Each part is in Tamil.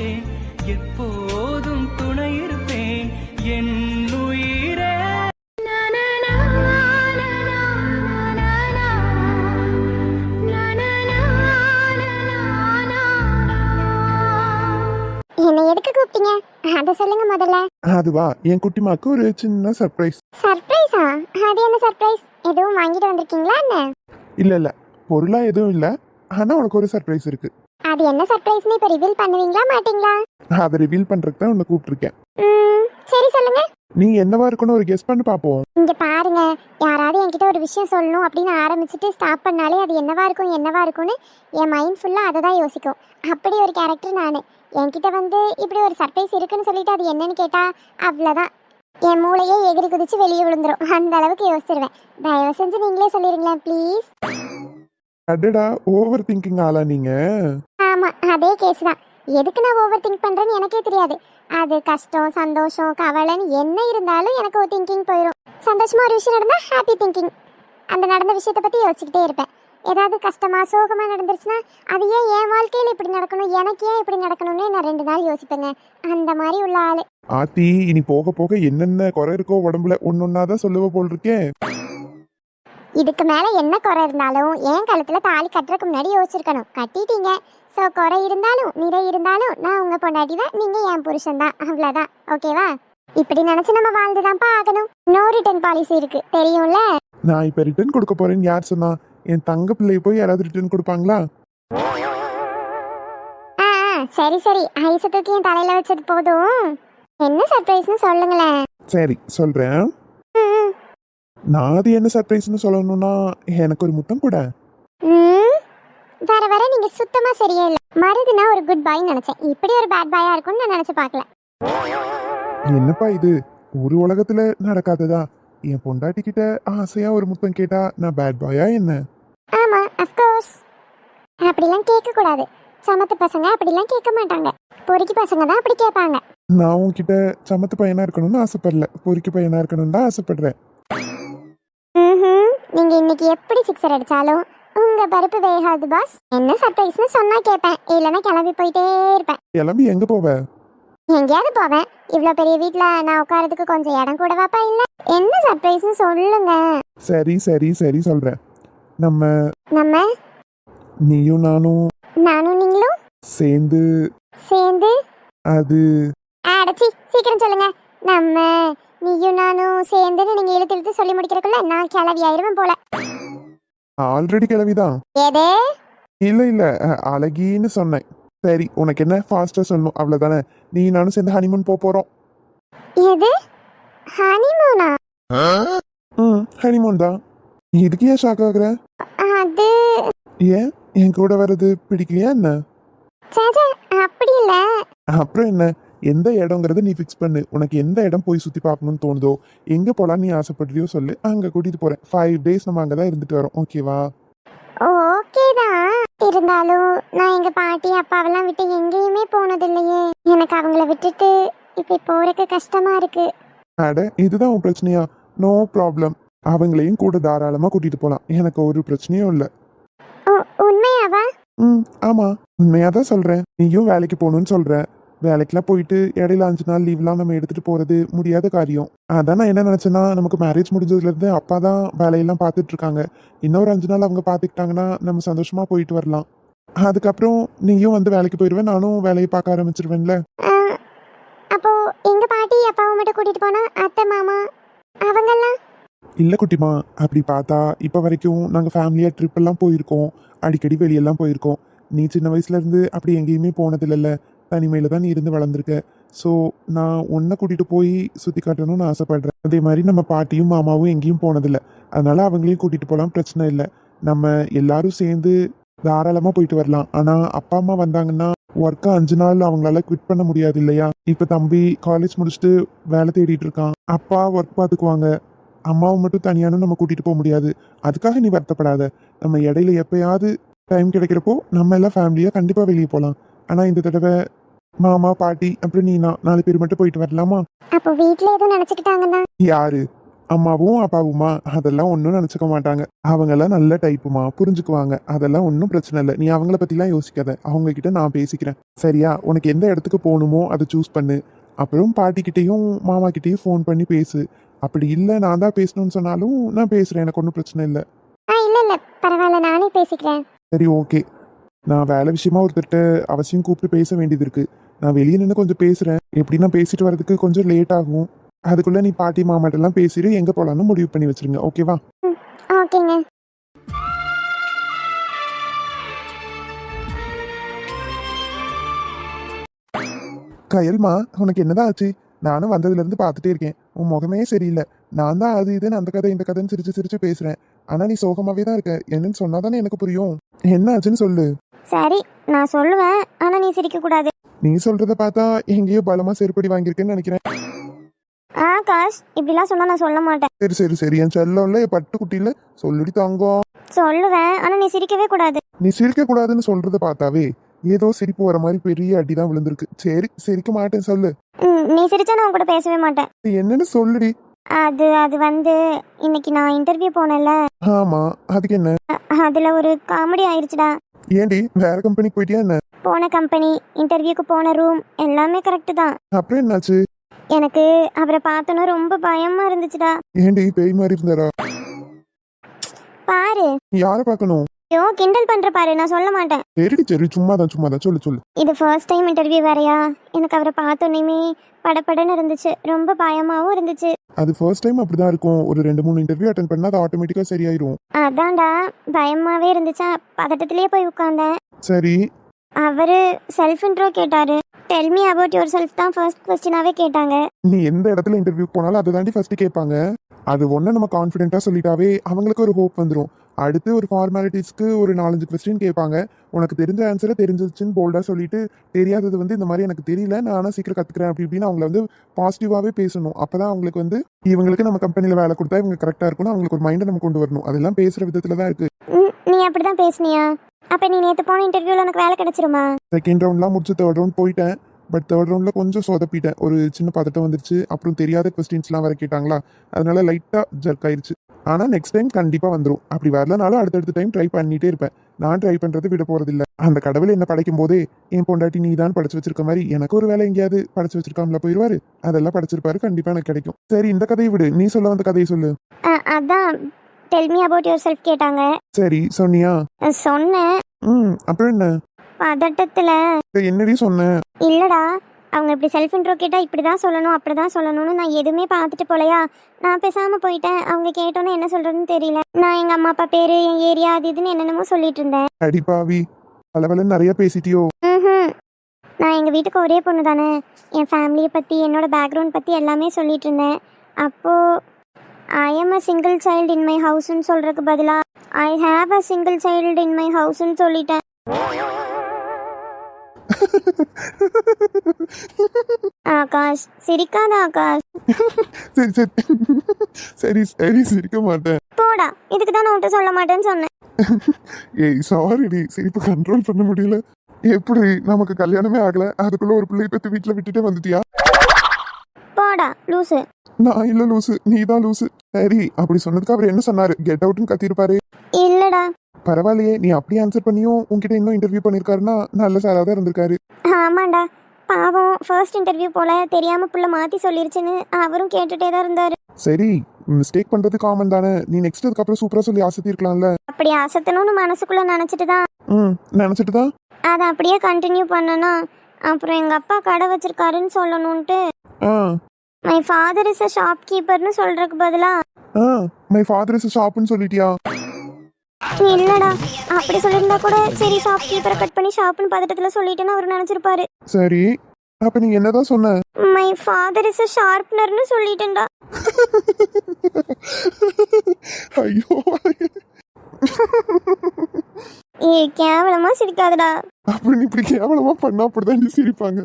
மூச்சே எப்போதும் துணை இருப்பேன் என் உயிரே. என்ன எதுக்கு கூப்பிட்டீங்க அத சொல்லுங்க முதல்ல. அதுவா, என் குட்டிமாக்கு ஒரு சின்ன சர்ப்ரைஸ். சர்ப்ரைஸா? அது என்ன சர்ப்ரைஸ்? எதுவும் வாங்கிட்டு வந்திருக்கீங்களா என்ன? இல்ல பொருளா எதுவும் இல்ல, ஆனா உனக்கு ஒரு சர்ப்ரைஸ் இருக்கு. அது என்ன சர்ப்ரைஸ்னு இப்ப ரிவீல் பண்ணுவீங்களா மாட்டீங்களா? அதை ரிவீல் பண்றதுக்கு தான் உன்னை கூப்பிட்டுருக்கேன். சரி சொல்லுங்க. நீ என்னவா இருக்குன்னு ஒரு கெஸ் பண்ணி பாப்போம். இங்க பாருங்க, யாராவது என்கிட்ட ஒரு விஷயம் சொல்லணும் அப்படின்னு ஆரம்பிச்சுட்டு ஸ்டாப் பண்ணாலே அது என்னவா இருக்கும்னு என் மைண்ட் ஃபுல்லா அதை தான் யோசிக்கும். அப்படி ஒரு கேரக்டர் நான். என்கிட்ட வந்து இப்படி ஒரு சர்ப்ரைஸ் இருக்குன்னு சொல்லிட்டு அது என்னன்னு கேட்டா அவ்வளோதான், என் மூளையே எகிரி குதிச்சு வெளியே விழுந்துரும். அந்த அளவுக்கு யோசிச்சிருவேன். தயவு செஞ்சு நீங்களே சொல்லிருங்களேன் ப்ளீஸ். அடடா, ஓவர் திங்கிங் ஆளா நீங்க? ஆமா, அதே கேஸ் தான். எதுக்கு நான் ஓவர் திங்க் பண்றேன்னு எனக்கே தெரியாது. அது கஷ்டம், சந்தோஷம், கவலைன்னு என்ன இருந்தாலும் எனக்கு ஒரு திங்கிங் போயிடும். சந்தோஷமா ஒரு விஷயம் நடந்தா ஹாப்பி திங்கிங். அந்த நடந்த விஷயத்தை பத்தி யோசிச்சுக்கிட்டே இருப்பேன். ஏதாவது கஷ்டமா சோகமா நடந்துருச்சுன்னா அது ஏன் என் வாழ்க்கையில இப்படி நடக்கணும், எனக்கு ஏன் இப்படி நடக்கணும்னு நான் 2 நாள் யோசிப்பேங்க. அந்த மாதிரி உள்ள ஆளு. ஆத்தி, இனி போக போக என்னென்ன குறை இருக்கோ உடம்புல ஒன்னொன்னாதான் சொல்லுவ போல் இருக்கேன். இதுக்கு மேல என்ன குறை இருந்தாலும் என் கழுத்துல தாலி கட்டுறதுக்கு முன்னாடி யோசிச்சிருக்கணும். கட்டிட்டீங்க. ஸோ குறை இருந்தாலும் நிறை இருந்தாலும் நான் உங்க பொண்டாட்டி தான், நீங்க என் புருஷன் தான், அவ்வளோதான். ஓகேவா? இப்படி நினைச்சு நம்ம வாழ்ந்துதான்ப்பா ஆகணும். நோ ரிட்டர்ன் பாலிசி இருக்கு, தெரியும்ல? நான் இப்ப ரிட்டர்ன் கொடுக்க போறேன்னு யார் சொன்னா? என் தங்க பிள்ளைய போய் யாராவது ரிட்டர்ன் கொடுப்பாங்களா? சரி சரி, ஐச தூக்கி என் தலையில வச்சது போதும். என்ன சர்ப்ரைஸ்னு சொல்லுங்களேன். சரி சொல்றேன். நான் அது என்ன சர்ப்ரைஸ்னு சொல்லணும்னா, எனக்கு ஒரு முத்தம் கூட. வர வர நீங்க சுத்தமா சரியே இல்லை. மருதுனா ஒரு குட் பாய் நினைச்சேன், இப்படி ஒரு பேட் பாயா இருக்கும்னு நான் நினைச்சு பார்க்கல. என்னப்பா இது, ஒரு உலகத்துல நடக்காததா? என் பொண்டாட்டி கிட்ட ஆசையா ஒரு முத்தம் கேட்டா நான் பேட் பாயா என்ன? ஆமா, அஃப்கோர்ஸ். அப்படிலாம் கேட்க கூடாது. சமத்து பசங்க அப்படிலாம் கேட்க மாட்டாங்க. பொறுக்கி பசங்க தான் அப்படி கேட்பாங்க. நான் உன்கிட்ட சமத்து பையனா இருக்கணும்னு ஆசைப்படல, பொறுக்கி பையனா இருக்கணும்னு தான் ஆசைப்படுறேன். நீங்க இன்னைக்கு எப்படி சிக்ஸர் அடிச்சாலும் உங்க பருப்பு வேகாது பாஸ். என்ன சர்ப்ரைஸ்னு சொன்னா கேட்பேன், இல்லைன்னா கிளம்பி போயிட்டே இருப்பேன். கிளம்பி எங்க போவ? எங்கேயாவது போவேன். இவ்வளோ பெரிய வீட்டில் நான் உட்காரதுக்கு கொஞ்சம் இடம் கூட வாப்பா இல்லை. என்ன சர்ப்ரைஸ்னு சொல்லுங்க. சரி சரி சரி சொல்றேன். நம்ம நீயும் நானும் நீங்களும் சேர்ந்து அது அடச்சி சீக்கிரம் சொல்லுங்க. நம்ம நீயும் நானும் சேர்ந்துன்னு நீங்க இழுத்து சொல்லி முடிக்கிறதுக்குள்ள நான் கிளவி ஆயிருவேன் போல. ஆல்ரெடி கிளவிதான். ஏதே இல்ல அழகின்னு சொன்னேன். சரி, உனக்கு என்ன ஃபாஸ்டா சொல்லணும் அவ்வளவுதானே. நீ நானும் சேர்ந்து ஹனிமூன் போறோம். எது ஹனிமூனா? ஹனிமூன் தான். இதுக்கு ஏன் ஷாக் ஆகுற? அது ஏன் என் கூட வர்றது பிடிக்கலையா என்ன? அப்படி இல்ல. அப்புறம் என்ன, எந்த இடங்கிறத நீ ஃபிக்ஸ் பண்ணு. உனக்கு எந்த இடம் போய் சுத்தி பார்க்கணும்னு தோணுதோ, எங்க போலாம் நீ ஆசைப்படுறியோ சொல்லு, அங்க கூட்டிட்டு போறேன். 5 days நம்ம அங்கதான் இருந்துட்டு வரோம். ஓகேவா? ஓகே தான். இருந்தாலும் நான் எங்க பாட்டி அப்பாவெல்லாம் விட்டு எங்கேயுமே போனது இல்லையே. எனக்கு அவங்கள விட்டுட்டு இப்படி போறதுக்கு கஷ்டமா இருக்கு. அட, இதுதான் உன் பிரச்சனையா? நோ ப்ராப்ளம், அவங்களையும் கூட தாராளமா கூட்டிட்டு போலாம். எனக்கு ஒரு பிரச்சனையும் இல்லை. உண்மையாவா? ஆமா, உண்மையாதான் சொல்றேன். நீயும் வேலைக்கு போகணும்னு சொல்ற. வேலைக்கெல்லாம் போயிட்டு இடையில 5 நாள் லீவ்லாம் நம்ம எடுத்துட்டு போறது முடியாத காரியம். அதான் நான் என்ன நினைச்சேன்னா, நமக்கு மேரேஜ் முடிஞ்சதுல இருந்து அப்பா தான் வேலையெல்லாம் பார்த்துட்டு இருக்காங்க. இன்னொரு 5 நாள் அவங்க பார்த்துக்கிட்டாங்கன்னா நம்ம சந்தோஷமா போயிட்டு வரலாம். அதுக்கப்புறம் நீயும் வந்து வேலைக்கு போயிடுவேன், நானும் வேலையை பார்க்க ஆரம்பிச்சிருவேன்ல. அப்போ எங்க பாட்டி அப்பாவை மட்டும் கூட்டிட்டு போனா அத்தை மாமா அவங்கெல்லாம்? இல்ல குட்டிமா, அப்படி பார்த்தா இப்ப வரைக்கும் நாங்க ஃபேமிலியா ட்ரிப் எல்லாம் போயிருக்கோம், அடிக்கடி வெளியெல்லாம் போயிருக்கோம். நீ சின்ன வயசுல இருந்து அப்படி எங்கேயுமே போனது இல்லைல்ல, தனிமையில தான் நீ இருந்து வளர்ந்துருக்க. ஸோ நான் உன்னை கூட்டிட்டு போய் சுத்தி காட்டணும்னு ஆசைப்படுறேன். அதே மாதிரி நம்ம பாட்டியும் மாமாவும் எங்கேயும் போனதில்லை, அதனால அவங்களையும் கூட்டிட்டு போகலாம், பிரச்சனை இல்லை. நம்ம எல்லாரும் சேர்ந்து தாராளமா போயிட்டு வரலாம். ஆனா அப்பா அம்மா வந்தாங்கன்னா ஒர்க்கை 5 நாள் அவங்களால குவிட் பண்ண முடியாது இல்லையா? இப்ப தம்பி காலேஜ் முடிச்சுட்டு வேலை தேடிட்டு இருக்கான், அப்பா ஒர்க் பார்த்துக்குவாங்க. அம்மாவை மட்டும் தனியானும் நம்ம கூட்டிட்டு போக முடியாது. அதுக்காக நீ வருத்தப்படாத. நம்ம இடையில எப்பயாவது டைம் கிடைக்கிறப்போ நம்ம எல்லாம் ஃபேமிலியா கண்டிப்பா வெளியே போகலாம். ஆனா இந்த தடவை மாமா பாட்டி அப்புறம் நீ 4 பேர் மட்டும் போயிட்டு வரலாமா? அப்போ வீட்ல எதுவும் நினைச்சுக்கிட்டாங்கன்னா? யாரு? அம்மாவும் அப்பாவுமா அதெல்லாம் ஒன்றும் நினச்சிக்க மாட்டாங்க. அவங்கெல்லாம் நல்ல டைப்புமா, புரிஞ்சுக்குவாங்க. அதெல்லாம் ஒன்றும் பிரச்சனை இல்லை. நீ அவங்கள பற்றிலாம் யோசிக்காத. அவங்க கிட்ட நான் பேசிக்கிறேன். சரியா? உனக்கு எந்த இடத்துக்கு போகணுமோ அதை சூஸ் பண்ணு. அப்புறம் பாட்டிக்கிட்டேயும் மாமா கிட்டேயும் ஃபோன் பண்ணி பேசு. அப்படி இல்லை நான் தான் பேசணும்னு சொன்னாலும் நான் பேசுகிறேன். எனக்கு ஒன்றும் பிரச்சனை இல்லை. இல்லை இல்லை பரவாயில்ல, நானே பேசிக்கிறேன். சரி ஓகே. நான் வேலை விஷயமா ஒருத்தர்கிட்ட அவசியம் கூப்பிட்டு பேச வேண்டியது இருக்கு. நான் வெளியே நின்று கொஞ்சம் பேசுகிறேன். எப்படின்னா பேசிட்டு வரதுக்கு கொஞ்சம் லேட் ஆகும். அதுக்குள்ளே நீ பாட்டி மாமாட்டெல்லாம் பேசிட்டு எங்கே போகலான்னு முடிவு பண்ணி வச்சிருங்க. ஓகேவா? ஓகேங்க. கயல்மா, உனக்கு என்னதான் ஆச்சு? நானும் வந்ததுலேருந்து பார்த்துட்டே இருக்கேன். உன் முகமே சரியில்லை. நான் தான் அது இதுன்னு அந்த கதை இந்த கதைன்னு சிரிச்சு சிரிச்சு பேசுகிறேன். ஆனால் நீ சோகமாகவே தான் இருக்க. என்னன்னு சொன்னால் தானே எனக்கு புரியும். என்ன ஆச்சுன்னு சொல்லு. சரி நான் சொல்லுவேன், ஆனால் நீ சிரிக்கக்கூடாது. நீ சொல்கிறத பார்த்தா எங்கேயோ பலமாக செருப்படி வாங்கியிருக்கேன்னு நினைக்கிறேன். ஆகாஷ், இப்படிலாம் சொன்னா நான் சொல்ல மாட்டேன். சரி சரி சரி, என் செல்லம்ல என் பட்டு குட்டியில் சொல்லிடி தங்கம். சொல்லுவேன், ஆனால் நீ சிரிக்கவே கூடாது. நீ சிரிக்கக்கூடாதுன்னு சொல்கிறத பார்த்தாவே ஏதோ சிரிப்பு வர மாதிரி பெரிய அடி தான் விழுந்திருக்கு. சரி சிரிக்க மாட்டேன் சொல்லு. நீ சிரிச்சா நான் உன் கூட பேசவே மாட்டேன். என்னன்னு சொல்லுடி. அது வந்து இன்னைக்கு நான் இன்டர்வியூ போனேன்ல. ஆமா, அதுக்கு என்ன? அதுல ஒரு காமெடி ஆயிடுச்சுடா. ஏண்டி வேற கம்பெனிக்கு போயிட்டியா என்ன? போன கம்பெனி, இன்டர்வியூக்கு போன ரூம் எல்லாமே கரெக்ட் தான். அப்புறம் என்னாச்சு? எனக்கு அவரை பார்த்தோன்னா ரொம்ப பயமா இருந்துச்சுடா. ஏண்டி பேய் மாதிரி இருந்தாரா? பாரு. யாரை பார்க்கணும்? ஐயோ கிண்டல் பண்ற பாரு, நான் சொல்ல மாட்டேன். சரிடி சரி, சும்மாதான் சொல்லு சொல்லு. இது ஃபர்ஸ்ட் டைம் இன்டர்வியூ வேறையா, எனக்கு அவரை பார்த்தோன்னே படபடன்னு இருந்துச்சு, ரொம்ப பயமாவும் இருந்துச்சு. அது ஃபர்ஸ்ட் டைம் அப்படிதான் இருக்கும். ஒரு 2-3 இன்டர்வியூ அட்டென்ட் பண்ணா அது ஆட்டோமேட்டிக்கா சரியாயிரும். அதான்டா பயமாவே இருந்துச்சா, பதட்டத்திலேயே போய் உட்கார்ந்தேன். சரி. அவரு செல்ஃப் இன்ட்ரோ கேட்டாரு. Tell me about your self தான் ஃபர்ஸ்ட் கொஸ்டினாவே கேட்டாங்க. நீ எந்த இடத்துல இன்டர்வியூ போனாலும் அதை தாண்டி ஃபர்ஸ்ட் கேட்பாங்க. அது ஒன்று நம்ம கான்ஃபிடென்ட்டா சொல்லிட்டாவே அவங்களுக்கு ஒரு ஹோப் வந்துடும். அடுத்து ஒரு ஃபார்மாலிட்டிஸ்க்கு ஒரு 4-5 கொஸ்டின் கேட்பாங்க. உனக்கு தெரிஞ்ச ஆன்சரை தெரிஞ்சிச்சுன்னு போல்டாக சொல்லிட்டு, தெரியாதது வந்து இந்த மாதிரி எனக்கு தெரியல, நான் ஆனால் சீக்கிரம் கற்றுக்கிறேன் அப்படி இப்படின்னு அவங்கள வந்து பாசிட்டிவாகவே பேசணும். அப்போ தான் அவங்களுக்கு வந்து இவங்களுக்கு நம்ம கம்பெனியில் வேலை கொடுத்தா இவங்க கரெக்டாக இருக்கணும், அவங்களுக்கு ஒரு மைண்டை நம்ம கொண்டு வரணும். அதெல்லாம் பேசுகிற விதத்தில் தான் இருக்குது. நீ அப்படிதான் பேசுனியா? அப்போ நீ நேற்று போன இன்டர்வியூவில் உனக்கு வேலை கிடைச்சிருமா? செகண்ட் ரவுண்ட்லாம் முடிச்சு தேர்ட் ரவுண்ட் போயிட்டேன். பட் தேர்ட் ரவுண்டில் கொஞ்சம் சொதப்பிட்டேன். ஒரு சின்ன பதட்டம் வந்துருச்சு. அப்புறம் தெரியாத கொஸ்டின்ஸ்லாம் வேறு கேட்டாங்களா, அதனால லைட்டாக ஜர்க் ஆயிடுச்சு. ஆனால் நெக்ஸ்ட் டைம் கண்டிப்பாக வந்துடும். அப்படி வரலனாலும் அடுத்தடுத்த டைம் ட்ரை பண்ணிகிட்டே இருப்பேன். நான் ட்ரை பண்ணுறது விட போகிறதில்ல. அந்த கடவுள் என்ன படைக்கும் போதே என் பொண்டாட்டி நீ தான் படிச்சு வச்சிருக்க மாதிரி எனக்கு ஒரு வேலை எங்கேயாவது படிச்சு வச்சிருக்காமல போயிடுவாரு. அதெல்லாம் படிச்சிருப்பாரு, கண்டிப்பாக எனக்கு கிடைக்கும். சரி இந்த கதையை விடு, நீ சொல்ல வந்த கதையை சொல்லு. அதான் tell me about your self கேட்டாங்க. சரி சொன்னியா? சொன்னேன். அப்புறம் என்ன? பதட்டத்தில் என்னடி சொன்னேன்? இல்லடா, அவங்க இப்படி செல்ஃப் இன்ட்ரோ கேட்டால் இப்படி தான் சொல்லணும் அப்படி தான் சொல்லணும்னு நான் எதுவுமே பார்த்துட்டு போலையா, நான் பேசாமல் போயிட்டேன். அவங்க கேட்டோன்னே என்ன சொல்கிறதுன்னு தெரியல. நான் எங்கள் அம்மா அப்பா பேர், என் ஏரியா, அது இதுன்னு என்னென்னமோ சொல்லிட்டு இருந்தேன். அடிப்பாவி, பலவலன்னு நிறைய பேசிட்டியோ? நான் எங்கள் வீட்டுக்கு ஒரே பொண்ணு தானே, என் ஃபேமிலியை பற்றி என்னோட பேக்ரவுண்ட் பற்றி எல்லாமே சொல்லிட்டு இருந்தேன். அப்போது I am a single child in my ஹவுஸ்ன்னு சொல்கிறதுக்கு பதிலாக I have a single child in my ஹவுஸ்ன்னு சொல்லிட்டேன். ஆகாஷ் சிரிக்காத ஆகாஷ். சரி சரி சரி சரி சிரிக்க மாட்டேன். போடா, இதுக்கு தான் நான் உன்ட்ட சொல்ல மாட்டேன்னு சொன்னேன். ஏய் சாரிடி, சிரிப்பு கண்ட்ரோல் பண்ண முடியல. எப்படி நமக்கு கல்யாணமே ஆகல, அதுக்குள்ள ஒரு பிள்ளை பத்தி வீட்டுல விட்டுட்டே வந்துட்டியா? போடா லூசு. நான் இல்ல லூசு, நீ தான் லூசு. சரி அப்படி சொன்னதுக்கு அவர் என்ன சொன்னாரு? கெட் அவுட்னு கத்திருப்பாரு. இல்லடா. பரவாயில்லையே, நீ அப்படியே ஆன்சர் பண்ணியும் உன்கிட்ட இன்னும் இன்டர்வியூ பண்ணிருக்காருன்னா நல்ல சாரா தான் இருந்திருக்காரு. ஆமாண்டா, பாவம் ஃபர்ஸ்ட் இன்டர்வியூ போல தெரியாம புள்ள மாத்தி சொல்லிருச்சுன்னு அவரும் கேட்டுட்டே தான் இருந்தாரு. சரி மிஸ்டேக் பண்றது காமன் தானே. நீ நெக்ஸ்ட் அதுக்கப்புறம் சூப்பரா சொல்லி ஆசத்தி இருக்கலாம்ல. அப்படி அசத்தணும்னு மனசுக்குள்ள நினைச்சிட்டு தான் நினைச்சிட்டு தான் அதை அப்படியே கண்டினியூ பண்ணனா. அப்புறம் எங்க அப்பா கடை வச்சிருக்காருன்னு சொல்லணும்ட்டு my father is a shop கீப்பர்னு சொல்றதுக்கு பதிலா மை ஃபாதர் இஸ் ஷாப்னு சொல்லிட்டியா? இல்லடா, அப்படி சொல்லியிருந்தா கூட சரி ஷாப் கீப்பரை கட் பண்ணி ஷாப்னு பதட்டத்துல சொல்லிட்டேன்னு அவர் நினைச்சிருப்பாரு. சரி அப்ப நீ என்னதான் சொன்ன? மை ஃபாதர் இஸ் அ ஷார்ப்னர்னு சொல்லிட்டேன்டா. ஐயோ ஏய் கேவலமா சிரிக்காதடா. அப்படி இப்படி கேவலமா பண்ணா அப்படிதான் சிரிப்பாங்க.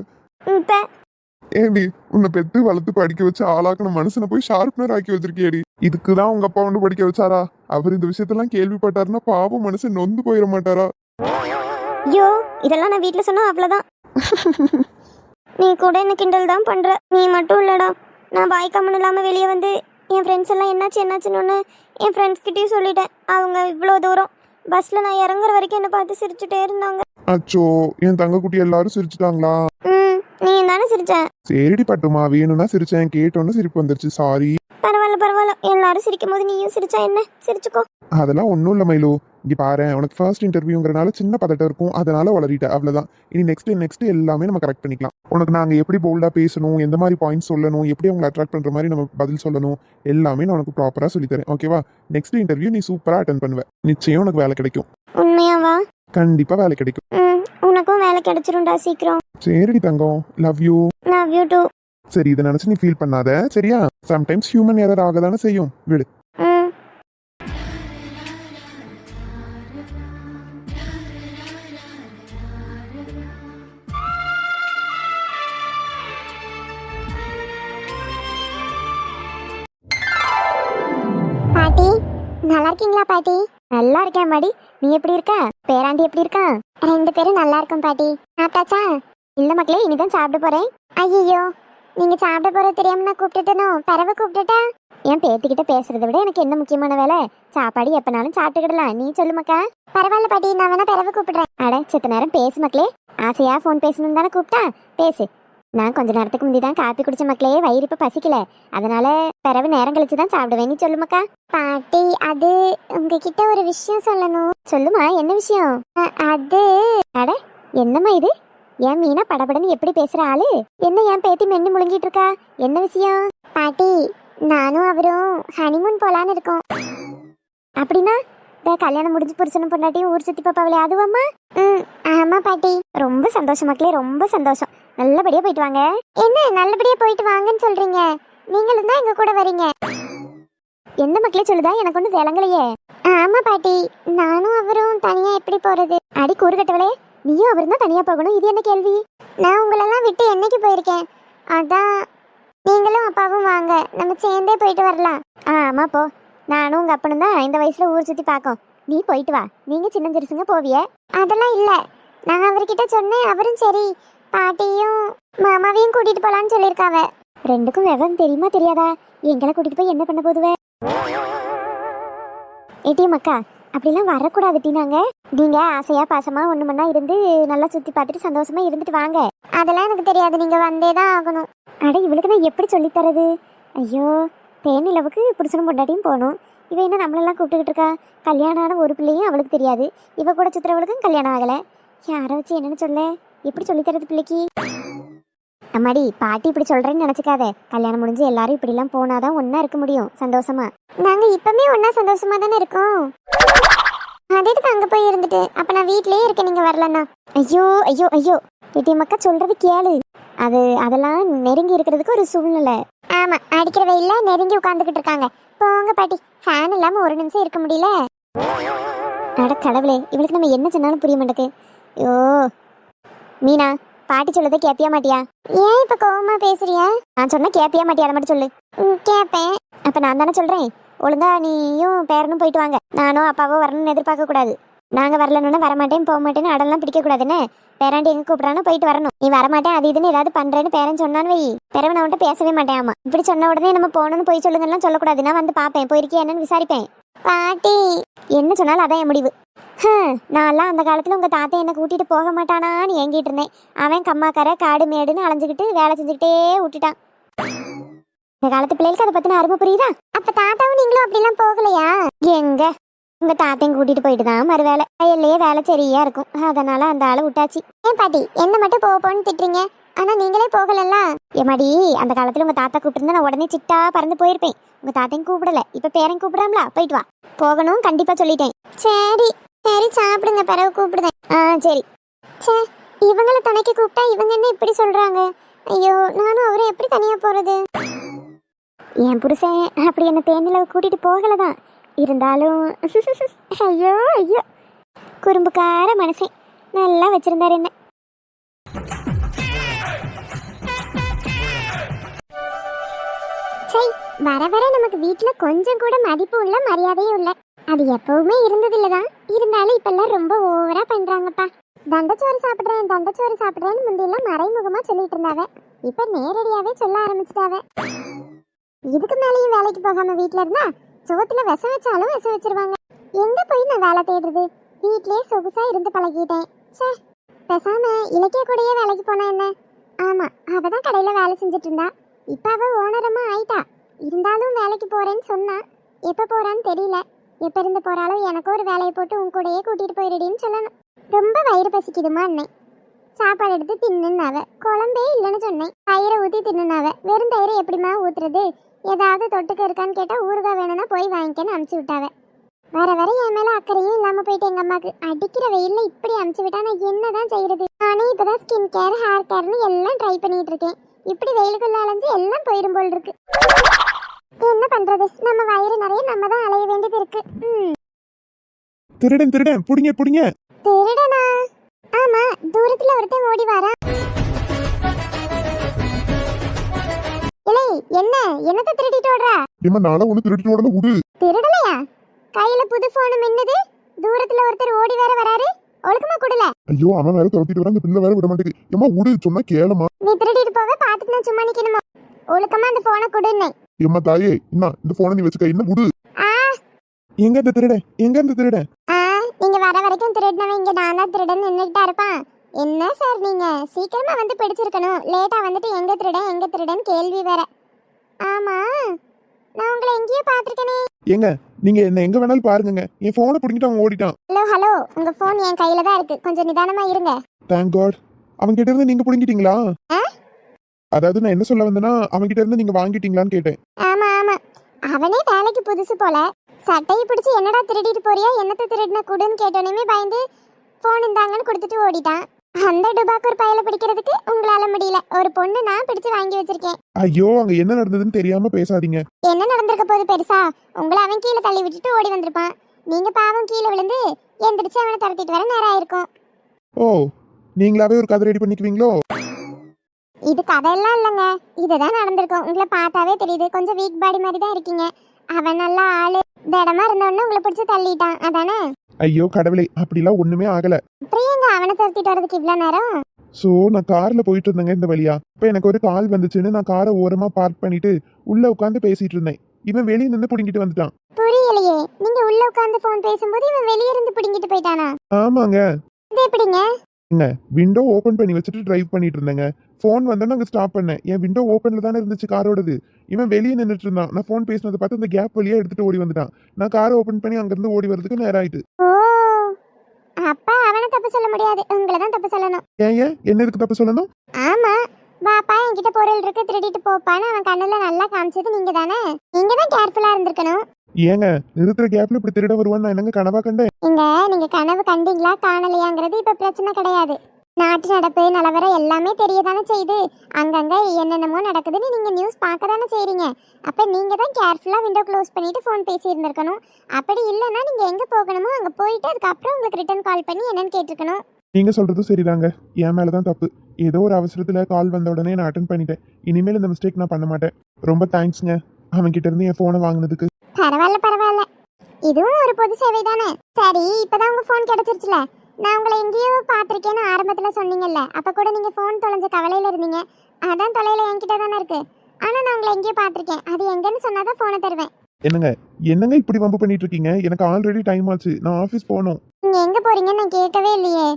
ஏண்டி உன்னை பெத்து வளர்த்து படிக்க வச்சு ஆளாக்குன மனுஷனை போய் ஷார்ப்னர் ஆக்கி வச்சிருக்கியடி. இதுக்குதான் உங்க அப்பா வந்து படிக்க வச்சாரா? அவர் இந்த விஷயத்தெல்லாம் கேள்விப்பட்டாருன்னா பாவம் மனுஷன் நொந்து போயிட மாட்டாரா? ஐயோ இதெல்லாம் நான் வீட்டுல சொன்னா அவ்வளவுதான். நீ கூட என்ன கிண்டல் தான் பண்ற. நீ மட்டும் இல்லடா, நான் பாய் கம்மன் இல்லாம வெளியே வந்து என் ஃப்ரெண்ட்ஸ் எல்லாம் என்னாச்சுன்னு என் ஃப்ரெண்ட்ஸ் கிட்டயும் சொல்லிட்டேன். அவங்க இவ்வளோ தூரம் பஸ்ல நான் இறங்குற வரைக்கும் என்னை பார்த்து சிரிச்சுட்டே இருந்தாங்க. அச்சோ, என் தங்க குட்டி எல்லாரும் சிரிச்சுட்டாங்களா? நீ தானே சிரிச்சேன். சரிடி பட்டுமா, வேணும்னா சிரிச்சேன், கேட்டோன்னு சிரிப்பு வந்துருச்சு, சாரி. பரவாயில்ல, எல்லாரும் சிரிக்கும் போது நீயும் சிரிச்சா என்ன, சிரிச்சுக்கோ. அதெல்லாம் ஒன்றும் இல்லை மைலு. இங்கே பாரு, உனக்கு ஃபர்ஸ்ட் இன்டர்வியூங்கிறனால சின்ன பதட்டம் இருக்கும், அதனால வளரிட்ட, அவ்வளோதான். இனி நெக்ஸ்ட் எல்லாமே நம்ம கரெக்ட் பண்ணிக்கலாம். உனக்கு நாங்கள் எப்படி போல்டாக பேசணும், எந்த மாதிரி பாயிண்ட்ஸ் சொல்லணும், எப்படி அவங்களை அட்ராக்ட் பண்ணுற மாதிரி நம்ம பதில் சொல்லணும், எல்லாமே நான் உனக்கு ப்ராப்பராக சொல்லித்தரேன், ஓகேவா? நெக்ஸ்ட் இன்டர்வியூ நீ சூப்பராக அட்டன் பண்ணுவேன். நிச்சயம் உனக்கு வேலை கிடைக்கும். உண்மையாவா? கண்டிப்பாக வேலை கிடைக்கும். உனக்கும் வேலை கிடைச்சிரும்டா சீக்கிரம். சரிடி தங்கம், love you. Love you too. சரி, இதை நினச்சி நீ ஃபீல் பண்ணாத, சரியா? சம்டைம்ஸ் ஹியூமன் எரர் ஆக தானே செய்யும், விடு. பாட்டி நல்லா இருக்கீங்களா? பாட்டி நல்லா இருக்கேன் மாடி. நீ எப்படி இருக்க? பேராண்டி எப்படி இருக்கா? 2 பேரும் நல்லா இருக்கும் பாட்டி. சாப்பிட்டாச்சா? இல்ல மக்களே, இனிதான் சாப்பிட போறேன். ஐயோ, நீங்க சாப்பிட போற தெரியாம நான் கூப்பிட்டுட்டேனோ? பறவை கூப்பிட்டுட்டா? என் பேத்திக்கிட்ட பேசுறதை விட எனக்கு என்ன முக்கியமான வேலை? சாப்பாடு எப்பனாலும் சாப்பிட்டுக்கிடலாம். நீ சொல்லு மக்கா. பரவாயில்ல பாட்டி, நான் வேணா பறவை கூப்பிடுறேன். அட செத்த நேரம் பேசு மக்களே. ஆசையா ஃபோன் பேசணும்னு தானே கூப்பிட்டா, பேசு. நான் கொஞ்ச நேரத்துக்கு முந்தி தான் காப்பி குடிச்ச மக்களே, வயிறு இப்ப பசிக்கல, அதனால பிறகு நேரம் கழிச்சு தான் சாப்பிடுவேன். நீ சொல்லு மக்கா. பாட்டி, அது உங்ககிட்ட ஒரு விஷயம் சொல்லணும். சொல்லுமா, என்ன விஷயம்? அது அட என்னம்மா இது? ஏன் மீனா படபடன்னு எப்படி பேசுற ஆளு? என்ன என் பேத்தி மென்னு முழுங்கிட்டு இருக்கா? என்ன விஷயம்? பாட்டி, நானும் அவரும் ஹனிமூன் போலான்னு இருக்கோம். அப்படின்னா கல்யாணம் முடிஞ்சு புருஷனும் பொண்டாட்டியும் ஊர் சுத்தி பாப்பாவிலே, அதுவாம்மா? ஆமா பாட்டி. ரொம்ப சந்தோஷம் மக்களே, ரொம்ப சந்தோஷம். நல்லபடியா போயிட்டு வாங்க. என்ன நல்லபடியா போயிட்டு வாங்கன்னு சொல்றீங்க? நீங்களும் தான் எங்க கூட வரீங்க. என்ன மக்களே சொல்லுதா? எனக்கு ஒண்ணு விளங்கலையே. ஆமா பாட்டி, நானும் அவரும் தனியா எப்படி போறது? அடி கூறுகட்டவளே, நீயும் அவரும் தான் தனியா போகணும், இது என்ன கேள்வி? நான் உங்களெல்லாம் விட்டு என்னைக்கு போயிருக்கேன்? அதான் நீங்களும் அப்பாவும் வாங்க, நம்ம சேர்ந்தே போயிட்டு வரலாம். ஆமா போ. நானும் உங்க அப்பனும் தான் இந்த வயசுல ஊர் சுத்தி பார்க்கோம். நீ போயிட்டு வா. நீங்க சின்ன சிறுசுங்க போவிய? அதெல்லாம் இல்ல, நான் அவர்கிட்ட சொன்னேன். அவரும் சரி, பாட்டியும் மாமாவையும் கூட்டிட்டு போலான்னு சொல்லியிருக்காவ. ரெண்டுக்கும் விவரம் தெரியுமா தெரியாதா? எங்களை கூட்டிட்டு போய் என்ன பண்ண போதுவே? ஏடிஎம் அக்கா, அப்படிலாம் வரக்கூடாது டீனாங்க. நீங்க ஆசையா பாசமா ஒண்ணு மண்ணா இருந்து நல்லா சுத்தி பார்த்துட்டு சந்தோஷமா இருந்துட்டு வாங்க. அதெல்லாம் எனக்கு தெரியாது, நீங்க வந்தேதான் ஆகணும். அட இவளுக்கு நான் எப்படி சொல்லித்தரது? ஐயோ, தேனிலவுக்கு புருஷனும் பொண்டாட்டியும் போகணும். இவ என்ன நம்மளெல்லாம் கூப்பிட்டுக்கிட்டு இருக்கா? கல்யாணம் ஆன ஒரு பிள்ளையும் அவளுக்கு தெரியாது. இவ கூட சுத்துறவளுக்கும் கல்யாணம் ஆகலை. யாரை வச்சு என்னன்னு சொல்ல? எப்படி சொல்லித்தரது பிள்ளைக்கு? அம்மாடி, பாட்டி இப்படி சொல்றேன்னு நினைச்சுக்காத. கல்யாணம் முடிஞ்சு எல்லாரும் இப்படிலாம் போனாதான் ஒன்னா இருக்க முடியும் சந்தோஷமா. நாங்க இப்பவுமே ஒன்னா சந்தோஷமா தானே இருக்கோம். அதுக்கு அங்க போய் இருந்துட்டு அப்ப நான் வீட்லயே இருக்கேன், நீங்க வரலன்னா. ஐயோ ஐயோ ஐயோ, ஏடிஎம் அக்கா சொல்றது கேளு. அதெல்லாம் நெருங்கி இருக்கிறதுக்கு ஒரு சூழ்நிலை. ஆமா, அடிக்கிற வெயில்ல நெருங்கி உட்காந்துக்கிட்டு இருக்காங்க. போங்க பாட்டி, ஃபேன் இல்லாம ஒரு நிமிஷம் இருக்க முடியல. அட கடவுளே, இவளுக்கு நம்ம என்ன சொன்னாலும் புரிய மாட்டேக்கு. ஐயோ மீனா, பாட்டி சொல்லதை கேப்பியா மாட்டியா? ஏன் இப்ப கோவமா பேசுறியா? நான் சொன்ன கேப்பியா மாட்டியா? அதை மட்டும் சொல்லு. கேப்பேன். அப்ப நான் தானே சொல்றேன், ஒழுங்கா நீயும் பேரனும் போயிட்டு வாங்க. நானும் அப்பாவோ வரணும்னு எதிர்பார்க்க கூடாது. நாங்க வரலன்னு வரமாட்டேன் போக மாட்டேன்னு அடெல்லாம் பிடிக்க கூடாதுன்னு. பேராண்டி எங்க கூப்பிடானோ போயிட்டு வரணும். நீ வரமாட்டேன் அது இதுன்னு ஏதாவது பண்றேன்னு பேரன் சொன்னான்னு வை, பிறகு நான் அவன்கிட்ட பேசவே மாட்டேன். ஆமா, இப்படி சொன்ன உடனே நம்ம போகணும்னு போய் சொல்லுங்கலாம் சொல்லக்கூடாது. நான் வந்து பாப்பேன், போயிருக்கேன் என்னன்னு விசாரிப்பேன். பாட்டி என்ன சொன்னாலும் அதான் என் முடிவு. நான்லாம் அந்த காலத்துல உங்க தாத்தா என்ன கூட்டிட்டு போக மாட்டானான்னு ஏங்கிட்டு இருந்தேன். அவன் கம்மாக்கார காடு மேடுன்னு அலைஞ்சுக்கிட்டு வேலை செஞ்சுக்கிட்டே விட்டுட்டான். இந்த காலத்து பிள்ளைகளுக்கு அதை பத்தின அருமை புரியுதா? அப்ப தாத்தாவும் நீங்களும் அப்படிலாம் போகலையா? எங்க உங்க தாத்தையும் கூட்டிட்டு போயிட்டு தான் மறு வேலை வயல்லையே வேலை சரியா இருக்கும். அதனால அந்த ஆளை விட்டாச்சு. ஏன் பாட்டி என்ன மட்டும் போன்னு திட்டுறீங்க? ஆனா நீங்களே போகலல்ல. ஏமாடி, அந்த காலத்துல உங்க தாத்தா கூப்பிட்டு நான் உடனே சிட்டா பறந்து போயிருப்பேன். உங்க தாத்தையும் கூப்பிடல, இப்ப பேரன் கூப்பிடாமலா? போயிட்டு வா. போகணும் கண்டிப்பா சொல்லிட்டேன். சரி சரி, சாப்பிடுங்க, பிறகு கூப்பிடுதேன். சரி. சே, இவங்களை துணைக்கு கூப்பிட்டா இவங்க என்ன இப்படி சொல்றாங்க? ஐயோ, நானும் அவரும் எப்படி தனியா போறது? என் புருஷன் அப்படி என்ன தேனில கூட்டிட்டு போகலதான். இருந்தாலும் ஐயோ ஐயோ, குறும்புக்கார மனுஷன் நல்லா வச்சிருந்தாரு என்ன. சரி, வர வர நமக்கு வீட்டுல கொஞ்சம் கூட மதிப்பு உள்ள மரியாதையும் இல்ல. அது எப்பவுமே இருந்தது இல்லதான், இருந்தாலும் இப்பெல்லாம் ரொம்ப ஓவரா பண்றாங்கப்பா. தண்டச்சோறு சாப்பிடுறேன்னு முந்தையெல்லாம் மறைமுகமா சொல்லிட்டு இருந்தாவ, இப்ப நேரடியாவே சொல்ல ஆரம்பிச்சிட்டாவ. இதுக்கு மேலேயும் வேலைக்கு போகாம வீட்ல இருந்தா சோத்துல விஷம் வச்சாலும் விஷம் வச்சிருவாங்க. எங்க போய் நான் வேலை தேடுறது? வீட்லயே சொகுசா இருந்து பழகிட்டேன். சே, பேசாம இலக்கிய கூடயே வேலைக்கு போனா என்ன? ஆமா, அவதான் கடையில வேலை செஞ்சுட்டு இருந்தா. இப்ப அவ ஓனரமா ஆயிட்டா. இருந்தாலும் வேலைக்கு போறேன்னு சொன்னா. எப்ப போறான்னு தெரியல. எப்ப இருந்து போறாலும் எனக்கு ஒரு வேலையை போட்டு உன் கூடயே கூட்டிட்டு போயிடுடின்னு சொல்லணும். ரொம்ப வயிறு பசிக்குதுமா அண்ணே. சாப்பாடு எடுத்து தின்னுனாவ. குழம்பே இல்லைன்னு சொன்னேன். தயிரை ஊற்றி தின்னுனாவ. வெறும் தயிரை எப்படிமா ஊத்துறது? ஏதாவது தொட்டுக்க இருக்கான்னு கேட்டால் ஊறுகாய் வேணும்னா போய் வாங்கிக்கன்னு அமுச்சு விட்டாவ. வர வர என் மேலே அக்கறையும் இல்லாமல் போயிட்டு எங்கள் அம்மாவுக்கு அடிக்கிற வெயிலில் இப்படி அமுச்சு விட்டா நான் என்னதான் செய்யறது? நானே இப்போதான் ஸ்கின் கேர் ஹேர் கேர்னு எல்லாம் ட்ரை பண்ணிட்டு இருக்கேன். இப்படி வெயிலுக்குள்ள அலைஞ்சு எல்லாம் போயிடும் போல் இருக்கு. என்ன பண்றது? நம்ம வயிறு நிறைய நம்ம தான் அலைய வேண்டியது இருக்கு. திருடன் திருடன் புடிங்க புடிங்க. திருடனா? ஆமா, தூரத்துல ஒருத்தன் ஓடி வரா. இலை, என்னத்த திருடிட்டு ஓடுறா? ஏமா நாள ஒண்ணு திருடிட்டு ஓடல விடு. திருடலையா? கையில புது போன் மின்னுது. தூரத்துல ஒருத்தர் ஓடி வேற வராரு. ஒழுக்கமா குடல. ஐயோ அவன் வேற துரத்திட்டு வர, அந்த பிள்ளை வேற விட மாட்டேங்குது. ஏமா விடு, சொன்னா கேளமா. நீ திருடிட்டு போக பாத்துட்டு நான் சும்மா நிக்கணுமா? ஒழுக்கமா அந்த போனை குடுன்னே. ஏமா தாயே, என்ன இந்த போனை நீ வச்சுக்க, என்ன விடு. எங்க இந்த திருடன்? எங்க இந்த திருடன்? நீங்க வர வரைக்கும் திருடினவன் இங்க நான் தான் திருடன் நின்னுட்டா இருப்பான். என்ன சார் நீங்க சீக்கிரமா வந்து பிடிச்சிருக்கணும். லேட்டா வந்துட்டு எங்க திருடன் கேள்வி வேற. ஆமா, நான் உங்களை எங்கேயோ பாத்திருக்கேனே. ஏங்க நீங்க என்ன எங்க வேணாலும் பாருங்க, என் போனை பிடிங்கிட்டு அவன் ஓடிட்டான். ஹலோ, உங்க போன் என் கையில தான் இருக்கு. கொஞ்சம் நிதானமா இருங்க. Thank God. அவன் கிட்ட இருந்து நீங்க பிடிங்கிட்டீங்களா? அதாவது நான் என்ன சொல்ல வந்தேன்னா, அவன் கிட்ட இருந்து நீங்க வாங்கிட்டீங்களான்னு கேட்டேன். ஆமா, அவனே வேலைக்கு புதுசு போல. சட்டையை பிடிச்சி என்னடா திருடிட்டு போறியா, என்னத்தை திருடின குடுன்னு கேட்டோன்னே பயந்து போன் இந்தாங்கன்னு கொடுத்துட்டு ஓடிட்டான். அந்த டுபாக்கூர் பயல பிடிக்கிறதுக்கு உங்களால முடியல. ஒரு பொண்ணு நான் பிடிச்சு வாங்கி வச்சிருக்கேன். ஐயோ, அங்க என்ன நடந்ததுன்னு தெரியாம பேசாதீங்க. என்ன நடந்திருக்க போது பெருசா? உங்களை அவன் கீழே தள்ளி விட்டுட்டு ஓடி வந்திருப்பான். நீங்க பாவம் கீழே விழுந்து எந்திரிச்சு அவனை துரத்திட்டு வர நேரம் ஆயிருக்கும். ஓ, நீங்களாவே ஒரு கதை ரெடி பண்ணிக்குவீங்களோ? இது கதையெல்லாம் இல்லைங்க, இதுதான் நடந்திருக்கும். உங்களை பார்த்தாவே தெரியுது, கொஞ்சம் வீக் பாடி மாதிரி தான் இருக்கீங்க. அவன் நல்ல ஆளு. திடமா இருந்தோன்னு உங்களை பிடிச்சி தள்ளிட்டான், அதானே? ஐயோ கடவுளே, அப்படிலாம் ஒண்ணுமே ஆகல. அப்புறம் அவனை துரத்திட்டு வரதுக்கு இவ்வளவு நேரம்? சோ நான் கார்ல போயிட்டு இருந்தேங்க இந்த வழியா. இப்ப எனக்கு ஒரு கால் வந்துச்சுன்னு நான் காரை ஓரமா பார்க் பண்ணிட்டு உள்ள உட்காந்து பேசிட்டு இருந்தேன். இவன் வெளியே நின்று புடிங்கிட்டு வந்துட்டான். புரியலையே, நீங்க உள்ள உட்காந்து போன் பேசும்போது இவன் வெளியே இருந்து புடிங்கிட்டு போயிட்டானா? ஆமாங்க. இது எப்படிங்க? விண்டோ ஓபன் பண்ணி வச்சுட்டு டிரைவ் பண்ணிட்டு இருந்தேங்க. போன் வந்தோன்னு அங்க ஸ்டாப் பண்ணேன். என் விண்டோ ஓபன்ல தானே இருந்துச்சு காரோடது. இவன் வெளியே நின்றுட்டு இருந்தான். நான் போன் பேசினதை பார்த்து அந்த கேப் வழியா எடுத்துட்டு ஓடி வந்துட்டான். நான் காரை ஓபன் பண்ணி அங்க இருந்து ஓடி வரதுக்கு நேரம் ஆயிட்டு. ஓ, அப்ப அவனை தப்பு சொல்ல முடியாது, உங்களை தான் தப்பு சொல்லணும். ஏன் என்ன எதுக்கு தப்பு சொல்லணும்? ஆமா, பாப்பா என்கிட்ட பொருள் இருக்கு திருடிட்டு போப்பான்னு அவன் கண்ணுல நல்லா காமிச்சது நீங்க தானே. நீங்க தான் கேர்ஃபுல்லா இருந்திருக்கணும். ஏங்க நிறுத்துற கேப்ல இப்படி திருட வருவான்னு நான் என்னங்க கனவா கண்டேன்? நீங்க கனவு கண்டீங்களா காணலையாங்கிறது இப்ப பிரச்சனை கிடையாது. நாட்டு நடப்பு நிலவரம் எல்லாமே தெரியதானே செய்யுது. அங்கங்க என்னென்னமோ நடக்குதுன்னு நீங்க நியூஸ் பார்க்க தானே செய்றீங்க. அப்ப நீங்க தான் கேர்ஃபுல்லா விண்டோ க்ளோஸ் பண்ணிட்டு ஃபோன் பேசி இருந்திருக்கணும். அப்படி இல்லைன்னா நீங்க எங்க போகணுமோ அங்க போயிட்டு அதுக்கப்புறம் உங்களுக்கு ரிட்டர்ன் கால் பண்ணி என்னன்னு கேட்டிருக்கணும். நீங்க சொல்றதும் சரிதாங்க, என் மேலதான் தப்பு. ஏதோ ஒரு அவசரத்துல கால் வந்த உடனே நான் அட்டன் பண்ணிட்டேன். இனிமேல் இந்த மிஸ்டேக் நான் பண்ண மாட்டேன். ரொம்ப தேங்க்ஸ்ங்க அவன் கிட்ட இருந்து என் போனை வாங்கினதுக்கு. பரவாயில்ல, இதுவும் ஒரு பொது சேவை தானே. சரி, இப்பதான் உங்க போன் கிடைச்சிருச்சுல. நான் உங்களை எங்கேயோ பார்த்திருக்கேன்னு ஆரம்பத்துல சொன்னீங்கல்ல, அப்ப கூட நீங்க போன் தொலைஞ்ச கவலையில இருந்தீங்க. அதான் தொலைல என்கிட்ட தானே இருக்கு. ஆனா நான் உங்களை எங்கேயோ பார்த்திருக்கேன். அது எங்கன்னு சொன்னாதான் போனை தருவேன். என்னங்க இப்படி வம்பு பண்ணிட்டு இருக்கீங்க? எனக்கு ஆல்ரெடி டைம் ஆச்சு, நான் ஆபீஸ் போகணும். நீங்க எங்க போறீங்கன்னு நான் கேட்கவே இல்லையே.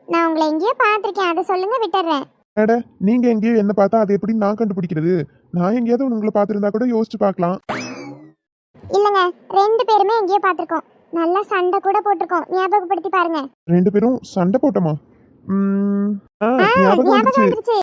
நான் உங்களை எங்கேயோ பார்த்திருக்கேன், அதை சொல்லுங்க, விட்டுறேன். அட, நீங்க எங்கேயோ என்ன பார்த்தா அது எப்படி நான் கண்டுபிடிக்கிறது? நான் எங்கேயாவது உங்களை பார்த்திருந்தா கூட யோசிச்சு பார்க்கலாம். இல்லங்க, 2 பேருமே எங்கேயோ பார்த்திருக்கோம். நல்லா சண்டை கூட போட்டிருக்கோம். ஞாபகப்படுத்தி பாருங்க. 2 பேரும் சண்டை போட்டோமா? ஞாபகம் வந்துச்சு.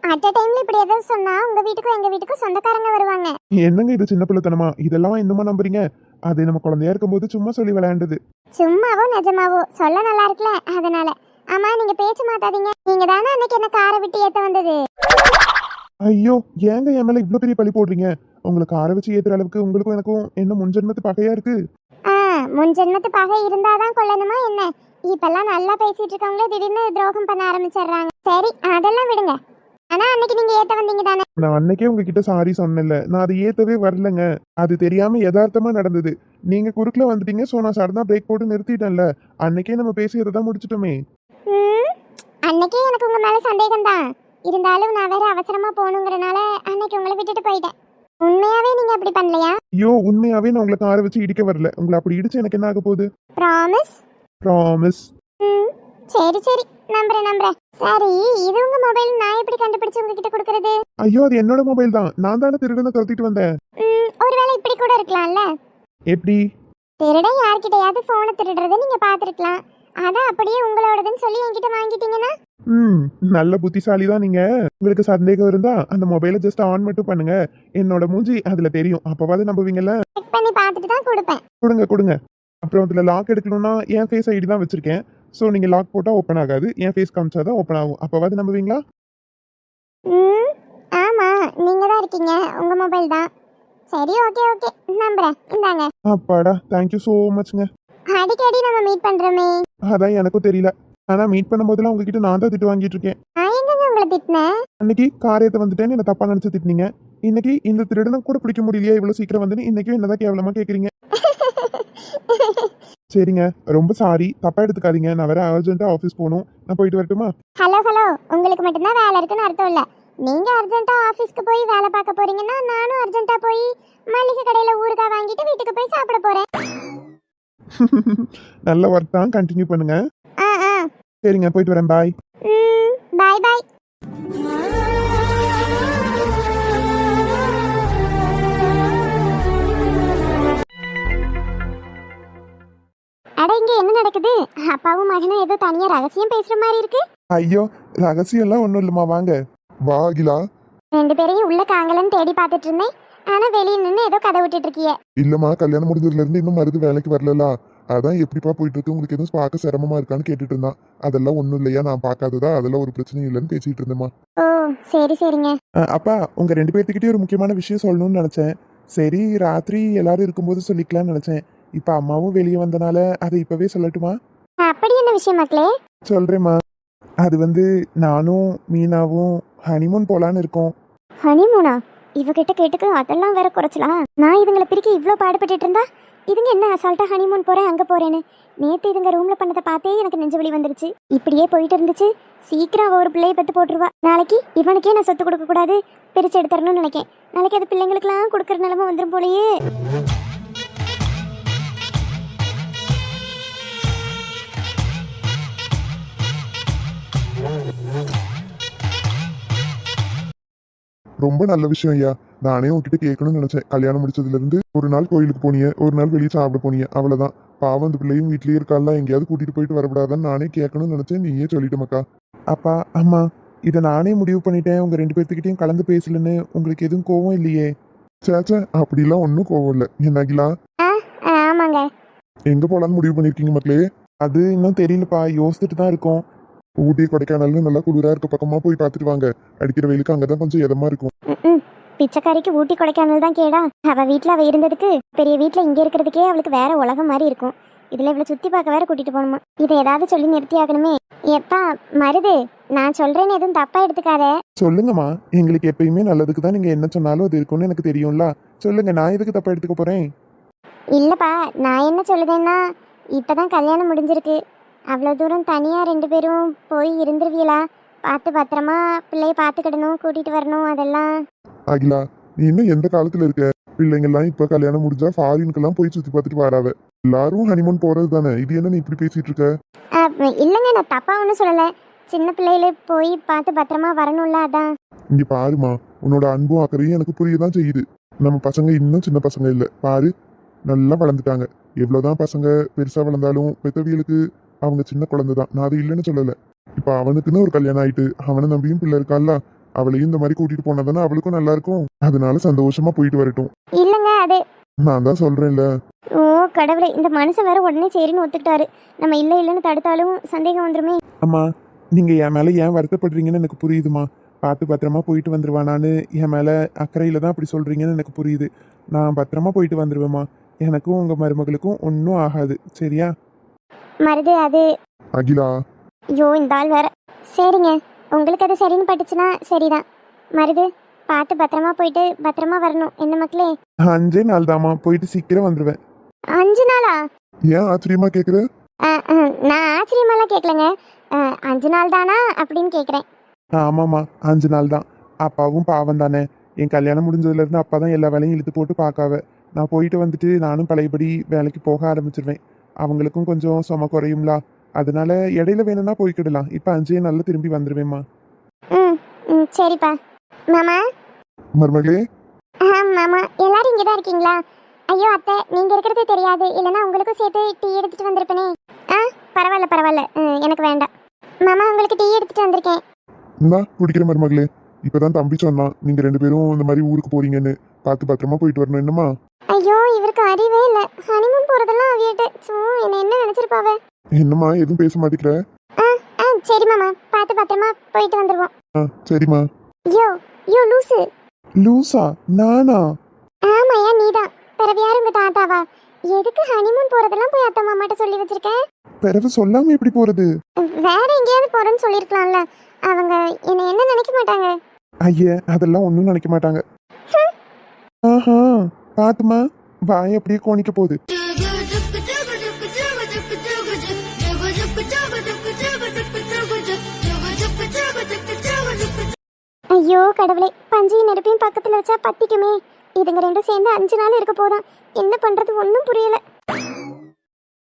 அட் டைம்ல இப்படி ஏதாவது சொன்னா உங்க வீட்டுக்கும் எங்க வீட்டுக்கும் சொந்தக்காரங்க வருவாங்க. என்னங்க இது சின்ன பிள்ளைத்தனமா? இதெல்லாம் இன்னுமா நம்புறீங்க? அது நம்ம குழந்தையா இருக்கும்போது சும்மா சொல்லி விளையாண்டது. சும்மாவோ நிஜமாவோ சொல்ல நல்லா இருக்குல்ல, அதனால. ஆமா, நீங்க பேச்சு மாத்தாதீங்க. நீங்க தானே அன்னைக்கு என்ன காரை விட்டு ஏத்த வந்தது. ஐயோ, ஏங்க என் மேல இவ்வளவு பெரிய பழி போடுறீங்க? உங்களுக்கு காரை வச்சு ஏத்துற அளவுக்கு உங்களுக்கும் எனக்கும் என்ன முன்ஜென்மத்து பகையா இருக்கு? முன்ஜென்மத்து பகை இருந்தாதான் கொள்ளணுமா என்ன? இப்பெல்லாம் நல்லா பேசிட்டு இருக்கவங்களே திடீர்னு துரோகம் பண்ண ஆரம்பிச்சிடுறாங்க. சரி, அதெல்லாம் விடுங்க. ஆனா அன்னைக்கு நீங்க ஏத்த வந்தீங்க தானே? நான் அன்னைக்கே உங்ககிட்ட சாரி சொன்னேன்ல, நான் அதை ஏத்தவே வரலங்க. அது தெரியாம யதார்த்தமா நடந்தது. நீங்க குறுக்குல வந்துட்டீங்க, சோ நான் சடனா பிரேக் போட்டு நிறுத்திட்டேன்ல. அன்னைக்கே நம்ம பேசி அதை தான் முடிச்சிட்டோமே. அன்னைக்கே எனக்கு உங்க மேல சந்தேகம் தான் இருந்தாலும் நான் வேற அவசரமா போகணுங்கிறனால அன்னைக்கு உங்களை விட்டுட்டு போயிட்டேன். உண்மையாவே நீங்க அப்படி பண்ணலையா? ஐயோ உண்மையாவே நான் உங்களை காரை வச்சு இடிக்க வரல. உங்களை அப்படி இடிச்சு எனக்கு என்ன ஆக போகுது? ப்ராமிஸ்? ப்ராமிஸ். ம், சரி சரி, நம்புறேன். சரி, இது உங்க மொபைல், நான் எப்படி கண்டுபிடிச்சு உங்ககிட்ட கொடுக்கறது? ஐயோ அது என்னோட மொபைல் தான். நான் தானே திருடனை துரத்திட்டு வந்தேன். ஒருவேளை இப்படி கூட இருக்கலாம்ல. எப்படி? திருடன் யார்கிட்டயாவது போனை திருடுறதை நீங்க பார்த்துருக்கலாம். அதான் அப்படியே உங்களோடதுன்னு சொல்லி என்கிட்ட வாங்கிட்டீங்கன்னா? நல்ல புத்திசாலி தான் நீங்க. உங்களுக்கு சந்தேகம் இருந்தா அந்த மொபைலை ஜஸ்ட் ஆன் மட்டும் பண்ணுங்க. என்னோட மூஞ்சி அதுல தெரியும். அப்பவாது நம்புவீங்கல்ல. செக் பண்ணி பார்த்துட்டு தான் கொடுப்பேன். கொடுங்க. அப்புறம் அதுல லாக் எடுக்கணும்னா என் ஃபேஸ் ஐடி தான் வச்சிருக்கேன். ஸோ நீங்க லாக் போட்டா ஓப்பன் ஆகாது. என் ஃபேஸ் காமிச்சாதான் ஓப்பன் ஆகும். அப்பவாது நம்புவீங்களா? ம், ஆமா, நீங்க தான் இருக்கீங்க, உங்க மொபைல் தான். சரி, ஓகே, நம்புறேன். இந்தாங்க. அப்பாடா, தேங்க்யூ ஸோ மச்ங்க. அடிக்கடி நம்ம மீட் பண்றோமே. அதான் எனக்கும் தெரியல. ஆனா மீட் பண்ணும்போதெல்லாம் உங்ககிட்ட நான் தான் திட்டு வாங்கிட்டு இருக்கேன். நான் எங்கங்க உங்களை திட்டினேன்? அன்னைக்கு காரியத்தை வந்துட்டேன்னு என்ன தப்பா நினைச்சு திட்டினீங்க. இன்னைக்கு இந்த திருடனை கூட பிடிக்க முடியலையா இவ்வளவு சீக்கிரம் வந்துன்னு இன்னைக்கும் என்னதான் கேவலமா கேக்குறீங்க. சரிங்க, ரொம்ப சாரி, தப்பா எடுத்துக்காதீங்க. நான் வேற அர்ஜென்ட்டா ஆஃபீஸ் போகணும். நான் போயிட்டு வரட்டுமா? ஹலோ, உங்களுக்கு மட்டும்தான் வேலை இருக்குன்னு அர்த்தம் இல்ல. நீங்க அர்ஜென்ட்டா ஆபீஸ்க்கு போய் வேலை பார்க்க போறீங்கன்னா நானும் அர்ஜென்ட்டா போய் மளிகை கடையில ஊறுகாய் வாங்கிட்டு வீட்டுக்கு போய் சாப்பிட போறேன். நல்ல ஒர்க் தான், கண்டினியூ பண்ணுங்க. ஆ ஆ, சரிங்க, போயிட்டு வரேன். பாய். பாய். அட, இங்க என்ன நடக்குது? அப்பாவும் மகனும் ஏதோ தனியா ரகசியம் பேசுற மாதிரி இருக்கு. ஐயோ ரகசியம் எல்லாம் ஒண்ணும் இல்லம்மா, வாங்க. வா அகிலா. ரெண்டு பேரையும் உள்ள காங்கலன்னு தேடி பார்த்துட்டு இருந்தேன். ஆனா வெளியே நின்று ஏதோ கதை விட்டுட்டு இருக்கிய. இல்லம்மா, கல்யாணம் முடிஞ்சதுல இருந்து இன்னும் மருது வேலைக்கு வரல. அதான் எப்படிப்பா போயிட்டு இருக்கு, உங்களுக்கு எதுவும் பார்க்க சிரமமா இருக்கான்னு கேட்டுட்டு இருந்தான். அதெல்லாம் ஒண்ணும் இல்லையா, நான் பார்க்காததா, அதெல்லாம் ஒரு பிரச்சனையும் இல்லைன்னு பேசிட்டு இருந்தேம்மா. ஓ, சரிங்க. அப்பா, உங்க ரெண்டு பேர்த்துக்கிட்டே ஒரு முக்கியமான விஷயம் சொல்லணும்னு நினைச்சேன். சரி, ராத்திரி எல்லாரும் இருக்கும்போது சொல்லிக்கலாம்னு நினைச்சேன். இப்ப அம்மாவும் வெளியே வந்தனால அதை இப்பவே சொல்லட்டுமா? அப்படி என்ன விஷயம் மக்களே? சொல்றேம்மா. அது வந்து நானும் மீனாவும் ஹனிமூன் போலான்னு இருக்கோம். ஹனிமூனா? இவகிட்ட கேட்டுக்கு அதெல்லாம் வேற குறைச்சலாம். நான் இதுங்களை பிரிக்க இவ்வளோ பாடுபட்டுட்டு இருந்தா இதுங்க என்ன அசால்ட்டா ஹனிமூன் போறேன் அங்க போறேன்னு. நேத்து இதுங்க ரூம்ல பண்ணதை பார்த்தே எனக்கு நெஞ்சு வலி வந்துருச்சு. இப்படியே போயிட்டு இருந்துச்சு, சீக்கிரம் அவ ஒரு பிள்ளையை பத்து போட்டுருவா. நாளைக்கு இவனுக்கே நான் சொத்து கொடுக்க கூடாது, பிரிச்சு எடுத்துறணும்னு நினைக்கேன். நாளைக்கு அது பிள்ளைங்களுக்குலாம் கொடுக்கற நிலைமை வந்துடும் போலயே. ரொம்ப நல்ல விஷயம் ஐயா. நானே உங்ககிட்ட கேட்கணும்னு நினைச்சேன். கல்யாணம் முடிச்சதுல இருந்து ஒரு நாள் கோயிலுக்கு போனிய, ஒரு நாள் வெளியே சாப்பிட போனிய, அவ்வளவுதான். பாவம் அந்த பிள்ளையும் வீட்லயே இருக்கால, எங்கேயாவது கூட்டிட்டு போயிட்டு வரக்கூடாதான்னு நானே கேட்கணும்னு நினைச்சேன். நீயே சொல்லிட்ட மக்கா. அப்பா அம்மா, இதை நானே முடிவு பண்ணிட்டேன். உங்க ரெண்டு பேர்த்துக்கிட்டையும் கலந்து பேசலன்னு உங்களுக்கு எதுவும் கோவம் இல்லையே? சேச்சா, அப்படிலாம் ஒன்றும் கோவம் இல்லை. என்ன அகிலா? ஆமாங்க. எங்க போலான்னு முடிவு பண்ணிருக்கீங்க மக்களே? அது இன்னும் தெரியலப்பா, யோசிச்சுட்டு தான் இருக்கோம். ஊட்டி கொடைக்கானல்னு நல்லா குளிரா இருக்க பக்கமா போய் பார்த்துட்டு வாங்க. அடிக்கிற வெயிலுக்கு அங்கதான் கொஞ்சம் இதமா இருக்கும். பிச்சைக்காரிக்கு ஊட்டி கொடைக்கானல் தான் கேடா. அவ வீட்டுல அவ இருந்ததுக்கு பெரிய வீட்டுல இங்க இருக்கிறதுக்கே அவளுக்கு வேற உலகம் மாதிரி இருக்கும். இதுல இவ்வளவு சுத்தி பார்க்க வேற கூட்டிட்டு போகணுமா? இதை ஏதாவது சொல்லி நிறுத்தி ஆகணுமே. எப்பா மருது, நான் சொல்றேன்னு எதுவும் தப்பா எடுத்துக்காத. சொல்லுங்கம்மா, எங்களுக்கு எப்பயுமே நல்லதுக்கு தான். நீங்க என்ன சொன்னாலும் அது இருக்கும்னு எனக்கு தெரியும்ல. சொல்லுங்க, நான் எதுக்கு தப்பா எடுத்துக்க போறேன்? இல்லப்பா, நான் என்ன சொல்லுதேன்னா, இப்பதான் கல்யாணம் முடிஞ்சிருக்கு. அவ்வளோ தூரம் தனியா ரெண்டு பேரும் போய் இருந்துருவீங்களா? பார்த்து பத்திரமா பிள்ளைய பார்த்துக்கிடணும், கூட்டிட்டு வரணும், அதெல்லாம். அகிலா, நீ இன்னும் எந்த காலத்துல இருக்க? பிள்ளைங்கெல்லாம் இப்ப கல்யாணம் முடிஞ்சா ஃபாரினுக்கெல்லாம் போய் சுத்தி பார்த்துட்டு வராவ. எல்லாரும் ஹனிமூன் போறது தானே. இது என்ன நீ இப்படி பேசிட்டு இருக்க? இல்லைங்க, நான் தப்பா ஒன்றும் சொல்லலை. சின்ன பிள்ளையில போய் பார்த்து பத்திரமா வரணும்ல, அதான். இங்க பாருமா, உன்னோட அன்பும் அக்கறையும் எனக்கு புரியதான் செய்யுது. நம்ம பசங்க இன்னும் சின்ன பசங்க இல்ல, பாரு நல்லா வளர்ந்துட்டாங்க. எவ்வளவுதான் பசங்க பெருசா வளர்ந்தாலும் பெத்தவியலுக்கு அவங்க சின்ன குழந்தை தான். நான் அது இல்லைன்னு சொல்லல. இப்ப அவனுக்குன்னு ஒரு கல்யாணம் ஆயிட்டு அவனை நம்பியும் பிள்ளை இருக்கால, அவளையும் இந்த மாதிரி கூட்டிட்டு போனதானே அவளுக்கும் நல்லா இருக்கும். அதனால சந்தோஷமா போயிட்டு வரட்டும். இல்லைங்க, அது நான் தான் சொல்றேன்ல. ஓ கடவுளே, இந்த மனுஷன் வேற உடனே சரின்னு ஒத்துக்கிட்டாரு. நம்ம இல்லைன்னு தடுத்தாலும் சந்தேகம் வந்துருமே. அம்மா, நீங்க என் மேல ஏன் வருத்தப்படுறீங்கன்னு எனக்கு புரியுதுமா. பார்த்து பத்திரமா போயிட்டு வந்துருவானான்னு என் மேல அக்கறையில தான் அப்படி சொல்றீங்கன்னு எனக்கு புரியுது. நான் பத்திரமா போயிட்டு வந்துருவேம்மா. எனக்கும் உங்க மருமகளுக்கும் ஒன்றும் ஆகாது, சரியா? மருது, அது அகிலா. ஐயோ, இந்த ஆள் வேற. சரிங்க, உங்களுக்கு அது சரின்னு பட்டுச்சுன்னா சரிதான். மருது, பார்த்து பத்திரமா போயிட்டு பத்திரமா வரணும், என்ன மக்களே? 5 நாள் தாமா, போயிட்டு சீக்கிரம் வந்துருவேன். 5 நாளா? ஏன் ஆச்சரியமா கேக்குற? நான் ஆச்சரியமாலாம் கேட்கலங்க. 5 நாள் தானா அப்படின்னு கேட்குறேன். ஆமாம்மா, 5 நாள் தான். அப்பாவும் பாவம் தானே. என் கல்யாணம் முடிஞ்சதுலேருந்து அப்பா தான் எல்லா வேலையும் இழுத்து போட்டு பார்க்காவ. நான் போயிட்டு வந்துட்டு நானும் பழையபடி வேலைக்கு போக ஆரம்பிச்சிருவேன். அவங்களுக்கும் கொஞ்சம் சும குறையும்லா. அதனால இடையில வேணும்னா போய்க்கிடலாம். இப்போ 5 நாளில் திரும்பி வந்துடுவேம்மா. ம் ம் சரிப்பா. மாமா. மருமகளே. மாமா எல்லாரும் இங்கே தான் இருக்கீங்களா? ஐயோ அத்தை, நீங்கள் இருக்கிறது தெரியாது, இல்லைன்னா உங்களுக்கும் சேர்த்து டீ எடுத்துகிட்டு வந்திருப்பேனே. பரவாயில்ல பரவாயில்ல, எனக்கு வேண்டாம். மாமா உங்களுக்கு டீ எடுத்துகிட்டு வந்திருக்கேன். இந்தா குடிக்கிற மருமகளே. இப்பதான் தம்பி சொன்னான் நீங்க 2 பேரும் இந்த மாதிரி ஊருக்கு போறீங்கன்னு. பார்த்து பத்திரமா போயிட்டு வரணும் என்னம்மா. ஐயோ இவருக்கு அறிவே இல்லை. ஹனிமூன் போகிறதெல்லாம் அவியட்டு. என்ன என்ன நினச்சிருப்பாவ. என்னம்மா எதுவும் பேச மாட்டேங்கிற? சரி மாமா, பார்த்து பத்திரமா போயிட்டு வந்துடுவோம். சரிம்மா. யோ யோ லூசு. லூசா? நானா? ஆமாயா நீதான். பிறகு யாரும் உங்க தாத்தாவா? எதுக்கு ஹனிமூன் போறதெல்லாம் போய் அத்தை மாமாட்ட சொல்லி வச்சிருக்கேன்? பிறகு சொல்லாம எப்படி போறது? வேற எங்கேயாவது போறேன்னு சொல்லிருக்கலாம்ல. அவங்க என்ன நினைக்க மாட்டாங்க. ஐயா அதெல்லாம் ஒன்றும் நினைக்க மாட்டாங்க. ஆஹா பாத்துமா, வாய் அப்படியே கோணிக்க போகுது. ஐயோ கடவுளே, பஞ்சையும் நெருப்பையும் பக்கத்துல வச்சா பத்திக்குமே. இதுங்க ரெண்டும் சேர்ந்து 5 நாள் இருக்க போதான். என்ன பண்றது ஒன்றும் புரியல.